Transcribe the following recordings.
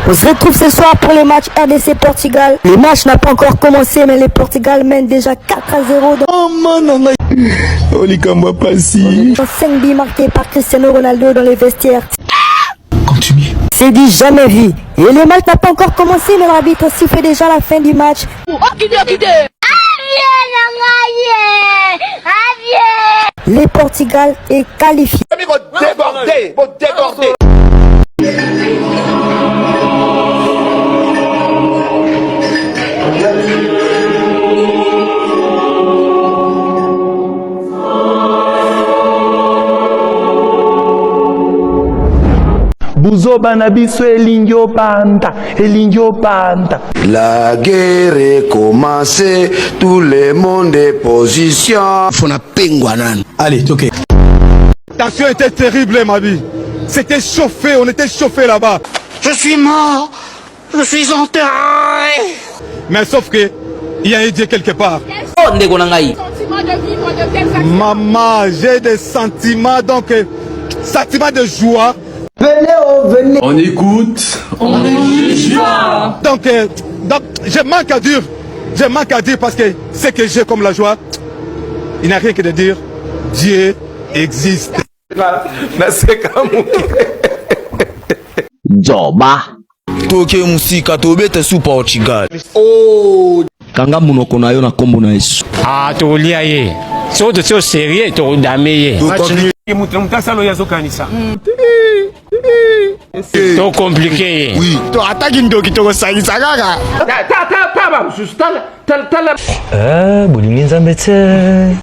On se retrouve ce soir pour le match RDC-Portugal. Le match n'a pas encore commencé, mais le Portugal mène déjà 4-0 dans 5 buts marqués par Cristiano Ronaldo dans les vestiaires. Continue. C'est dit jamais vu. Et le match n'a pas encore commencé, mais l'arbitre siffle déjà la fin du match. Le Portugal est qualifié. Buzo banabiso elingyo panta. La guerre est commencée, tout le monde est position. Fona pengwanan. Allez, ok. L'action était terrible, ma vie. C'était chauffé, on était chauffé là-bas. Je suis mort. Je suis enterré. Mais sauf que, il y a un Dieu quelque part. Maman, j'ai des sentiments, donc, sentiments de joie. Venez. On écoute. On est joie. Donc, je manque à dire parce que ce que j'ai comme la joie, il n'y a rien que de dire, Dieu existe. Joba. Toke musika tobete su Portugal. Oh. Kanga munoko na yo na kombo na Yesu. Ah, tolia ye. Soto sio sérieux to dame ye. To compliqué. Oui. To ataki ndoki to sangisa kaka. Bolingi nzambe te.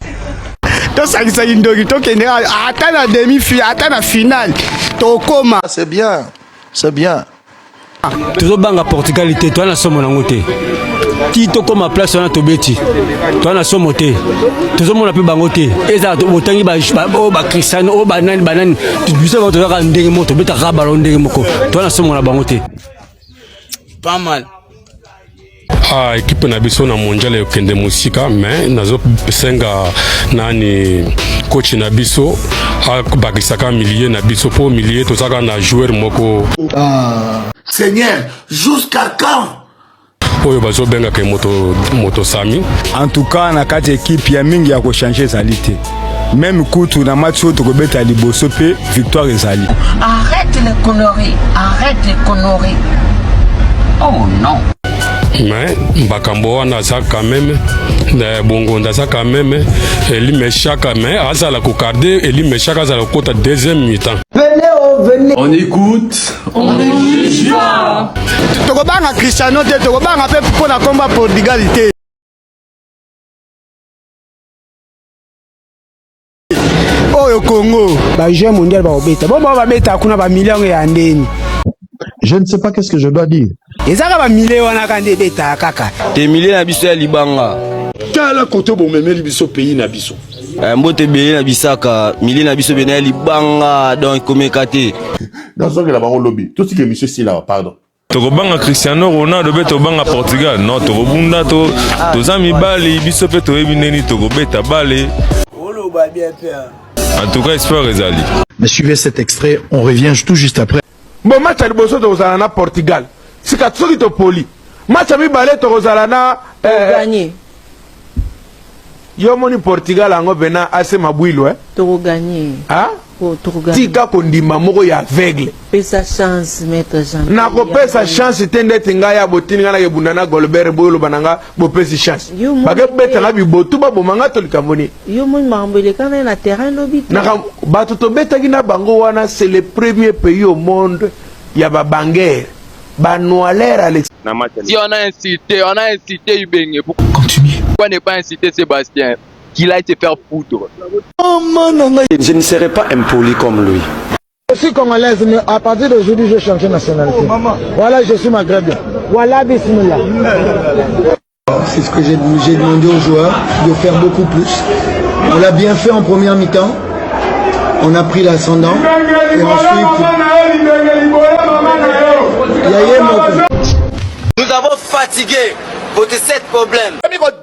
To sangisa ndoki to kende ata na demi-finale, ata na finale. To koma. C'est bien, c'est bien. Toujours banga Portugal te toi na somo nango te. Ti to koma place na to beti. Toi na somo te. Toujours mona pe bango te. Eza to botangi ba Cristiano o banani. Tu bisa ba to ka ndenge moto beta ka ballon ndenge moko. Toi na somo na bango te. Pas mal. Ah, équipe na biso na mondial e kende musika mais nazo senga nani coach na biso a bakisaka milieu na biso po milieu to saka na joueur moko. Seigneur, jusqu'à quand? Oyo bazo benga ke moto sami. En tout cas, na kati équipe ya mingi ya ko changer zalité. Même kutu na match to ko beta liboso pe victoire ezali. Arrête les conneries. Oh non. Mais Bakambo wana za quand même bongo ndaza quand même eli meshaka mais azala ko garder eli meshaka za kota deuxième mi-temps. Venez. On écoute. On est joie. To banga Cristiano te to banga pe pour na combat Portugal te. Oyo Congo ba jeu mondial ba obeta. Bon ba beta kuna ba millions ya ndeni. Je ne sais pas qu'est-ce que je dois dire. Ezaka ba millions wana kande beta kaka. Te milliers na biso ya libanga. Quel côté bon memeli biso pays na biso. Mbote beye na bisaka, milliers na biso bena ya libanga donc komekate. Dans ce que la baron lobby, tout ce que monsieur Silla, pardon. Tokobanga Cristiano Ronaldo be tobanga Portugal non tokobunda to tozami bale biso pe toyebi neni tokobeta bale. En tout cas espoir ezali. Mais suivez cet extrait, on revient tout juste après. Bon match à liboso to na Portugal. C'est ka tsoki to poli. Match à mi balé to na Gagné. Yo moni Portugal ango bena assez mabwilo Toro gagné. Ah? Toro gagné. Tika kondima moko ya aveugle. Pesa chance maître Jean. Na ko pesa chance tende tinga ya botini ngana ke bundana Golbert boyolo bananga bo pesa chance. Ba ke beta na bi botu ba bomanga to likamoni. Yo mon mambele kana na terrain lobi. Na ba to beta kina bango wana c'est le premier pays au monde ya ba banger. Ba noaler Alex. Si on a incité Ubenge. Continue. Pourquoi ne pas inciter Sébastien qu'il aille se faire foutre? Je ne serai pas impoli comme lui. Je suis congolaise, mais à partir d'aujourd'hui, je change de nationalité. Voilà, je suis maghrébin. Voilà, bismillah. C'est ce que j'ai demandé aux joueurs, de faire beaucoup plus. On l'a bien fait en première mi-temps. On a pris l'ascendant. Et ensuite... Nous avons fatigué votre 7 problèmes.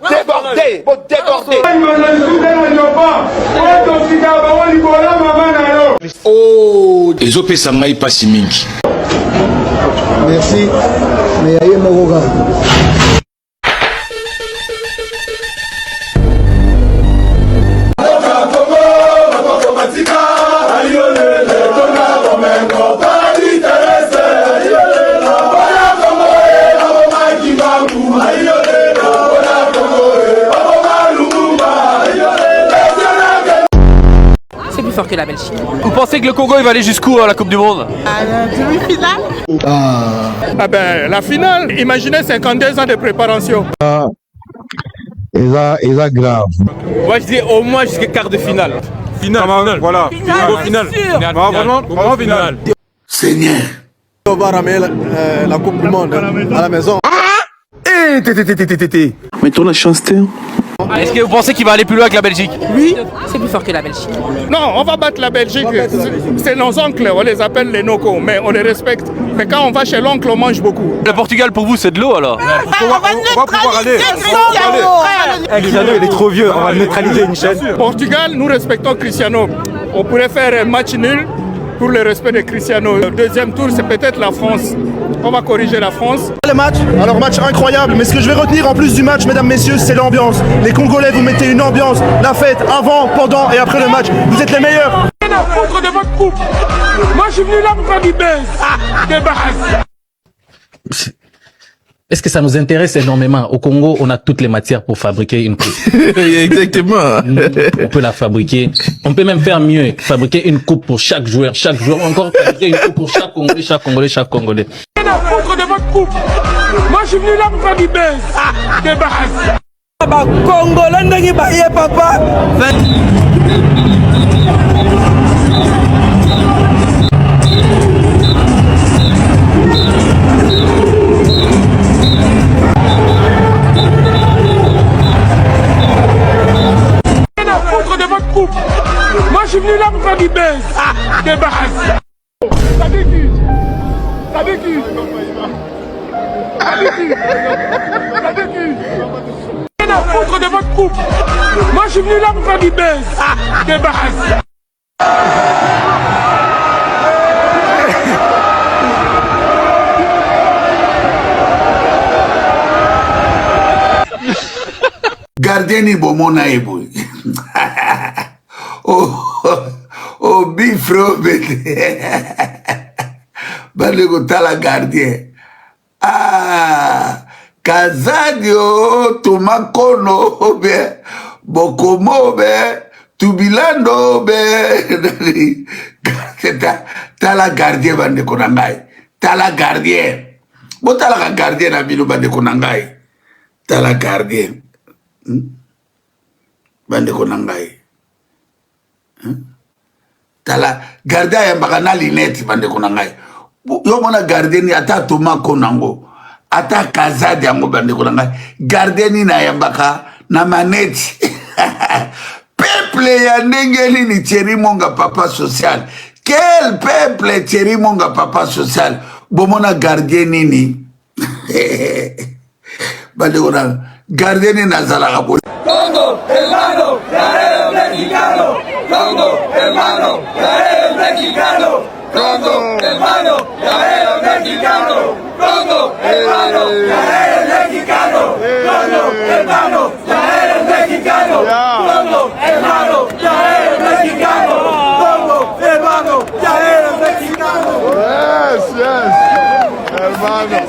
Débordé. Oh, ezopesa ngai pasi mingi. Merci. Mais il y a Moroga. C'est plus fort que la Belgique. Vous pensez que le Congo il va aller jusqu'où à la Coupe du Monde? La demi-finale. Ah ben, la finale, imaginez 52 ans de préparation. Ils a grave. Moi je dis au moins jusqu'à quart de finale. Finale, voilà. Finale. Vraiment finale. Seigneur. On va ramener la Coupe du Monde à la maison. Mais ton la chance, t'es. Est-ce que vous pensez qu'il va aller plus loin que la Belgique? Oui, c'est plus fort que la Belgique. Non, on va battre la Belgique. C'est nos oncles, on les appelle les nocos, mais on les respecte. Mais quand on va chez l'oncle, on mange beaucoup. Le Portugal pour vous c'est de l'eau alors? On va pouvoir aller. Cristiano, il est trop vieux, on va le neutraliser une chaîne. Portugal, nous respectons Cristiano. On pourrait faire un match nul pour le respect de Cristiano. Le deuxième tour, c'est peut-être la France. On va corriger la France. Le match, alors match incroyable, mais ce que je vais retenir en plus du match, mesdames, messieurs, c'est l'ambiance. Les Congolais, vous mettez une ambiance, la fête, avant, pendant et après le match. Vous êtes les meilleurs. Rien à foutre de votre coupe. Moi, je suis venu là pour faire du buzz. Des bases. Est-ce que ça nous intéresse énormément? Au Congo, on a toutes les matières pour fabriquer une coupe. Exactement. On peut la fabriquer. On peut même faire mieux. Fabriquer une coupe pour chaque joueur. Chaque joueur, encore fabriquer une coupe pour chaque Congolais, chaque Congolais, chaque Congolais. Rien à foutre de votre coupe. Moi, je suis venu là pour faire du buzz. Des bases. Congolais ndenge baye papa. De votre coupe. Moi je suis venu là pour faire du buzz. Des bases. Ça décuse. Ça décuse. Ça décuse. Ça décuse. Rien à foutre de votre coupe. Moi je suis venu là pour faire du buzz. Des bases. Gardien ni bomona ebo. Oh bifro bete. Bale ko tala gardien. Ah Kazadio tumakono be bokomo be tubilando be. Tala gardien bande konangai. Tala gardien. Bo tala gardien na bino bande konangai. Tala gardien. Bande konangai. Tala gardien ya mbakana lineti bande konangai. Yo mona gardien ni ata toma konango. Ata kazadi yango bande konangai. Gardien ni na yambaka na maneti. Peuple ya ndengeli ni Thierry Monga papa social. Quel peuple Thierry Monga papa social. Bomona gardien nini. Bande konangai. Gardien ni nazala kaboli. Congo, hermano, trae mexicano. Congo, hermano, trae mexicano. Congo, hermano, trae mexicano. Congo, hermano, trae mexicano. Congo, hermano, trae mexicano. Congo, hermano, trae mexicano. Congo, hermano, trae mexicano. Yes, hermano.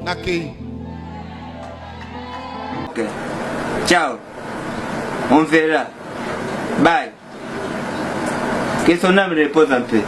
Naki. Ok. Ciao. On verra. Bye. Que son âme repose un peu.